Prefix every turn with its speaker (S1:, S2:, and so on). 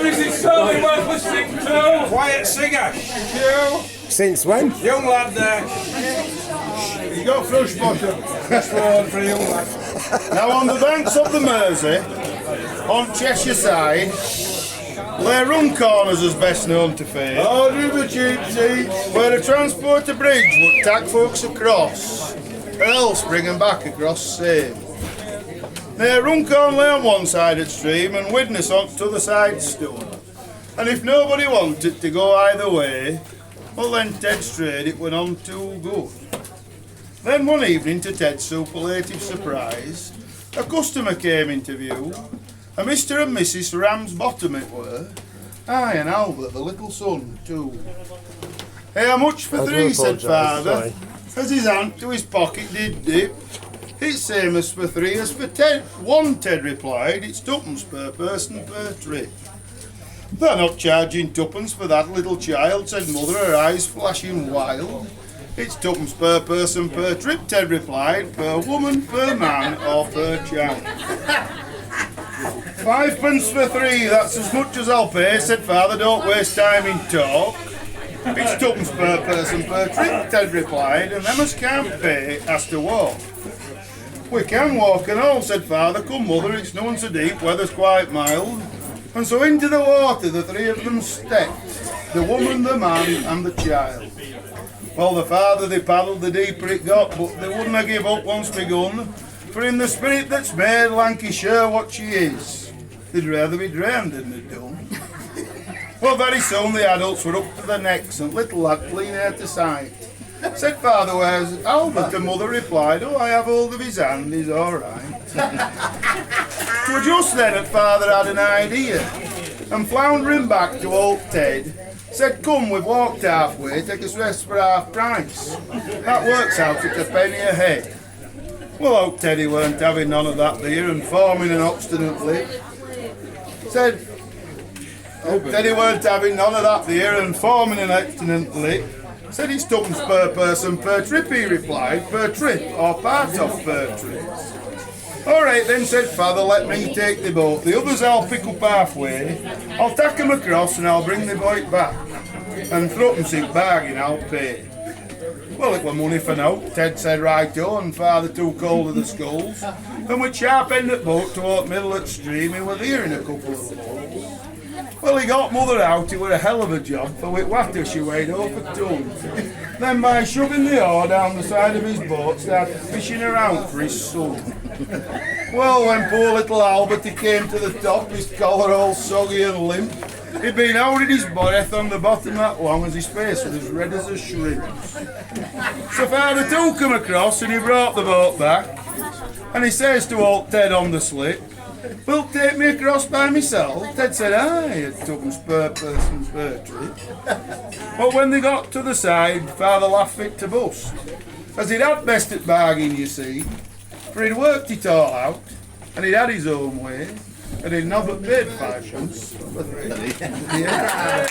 S1: Mrs Tony worth listening to? Quiet singer. You.
S2: Since when?
S1: Young lad there.
S3: You got flush bottom.
S1: That's one for a young lad.
S3: Now on the banks of the Mersey, on Cheshire side, lay Runcorn as is best known to fame.
S1: Oh, do the cheap seats.
S3: Where a transporter bridge would tag folks across, or else bring them back across same. Now Runcorn lay on one side of the stream and Widnes on the other side stood. And if nobody wanted to go either way, well then Ted strayed it went on too good. Then one evening, to Ted's superlative surprise, a customer came into view, a Mr and Mrs Ramsbottom it were, aye, and Albert, the little son, too. Hey, how much for three, said father, as his hand to his pocket did dip. It's same as for three as for Ted. One, Ted replied, it's tuppence per person per trip. They're not charging tuppence for that little child, said mother, her eyes flashing wild. It's tuppence per person per trip, Ted replied, per woman, per man, or per child. 5 pence for three, that's as much as I'll pay, said father, don't waste time in talk. It's tuppence per person per trip, Ted replied, and them as can't pay has to walk. We can walk and all, said father, come mother, it's none so deep, weather's quite mild. And so into the water the three of them stepped, the woman, the man, and the child. Well, the farther they paddled, the deeper it got, but they wouldn't have give up once begun, for in the spirit that's made Lancashire what she is, they'd rather be drowned than they'd done. Well, very soon the adults were up to their necks, and little lad clean out of sight. Said father, where's Albert? The mother replied, oh, I have hold of his hand, he's all right. Well, just then that father had an idea, and floundering back to old Ted, said, come, we've walked halfway, take us rest for half price. That works out at a penny a head. Well, old Teddy weren't having none of that there, and forming an obstinate lip, said, Teddy weren't having none of that there, and forming an obstinate lip, said it's tuppence per person per trip, he replied, per trip, or part of per trip. All right then, said father, let me take the boat. The others I'll pick up halfway. I'll tack them across and I'll bring the boat back. And threepence in bargain I'll pay. Well, it were money for now, Ted said righto, and father took hold of the sculls. And with sharp end at boat toward middle of the stream, he were there in a couple of holes. Well, he got mother out, it were a hell of a job, for with water she weighed over ton. Then by shoving the oar down the side of his boat, started fishing around for his son. Well, when poor little Albert he came to the top, his collar all soggy and limp, he'd been holding his breath on the bottom that long as his face was as red as a shrimp. So father took him across and he brought the boat back, and he says to old Ted on the slip, wilt take me across by myself? Ted said, aye, at tuppence per person per trip. But when they got to the side, father laughed fit to bust, as he'd had best at bargain, you see, for he'd worked it all out, and he'd had his own way, and he'd not but paid 5 pence for three. Yeah.